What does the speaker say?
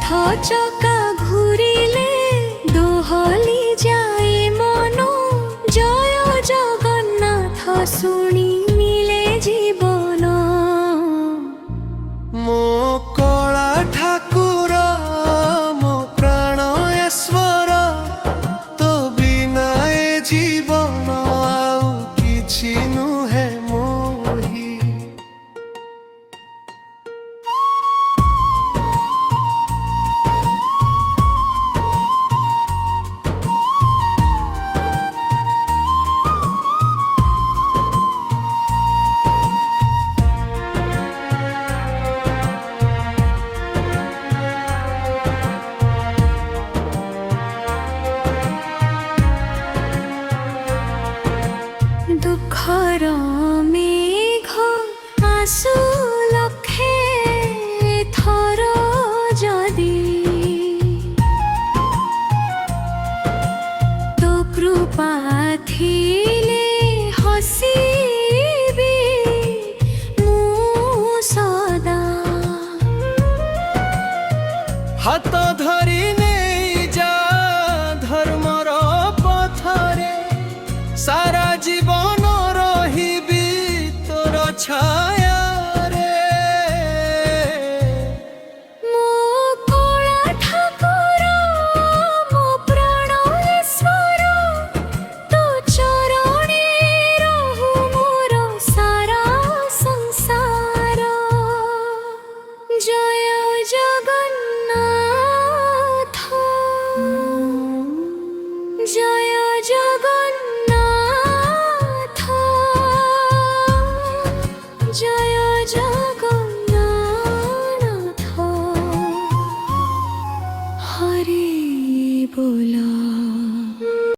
চকা ঘুরিলে দোহলি যায় মন, জয় জগন্নাথ শুনি মিলে জীবন। মো কলা ঠাকুর মো প্রাণ ঈশ্বর, তো বিনা এ জীবন আউ কিছু নুহে মোহি। দুঃখর মেঘ আসু লক্ষে থর যদি, তো কৃপা থিলে হসিবি মু সদা। হাত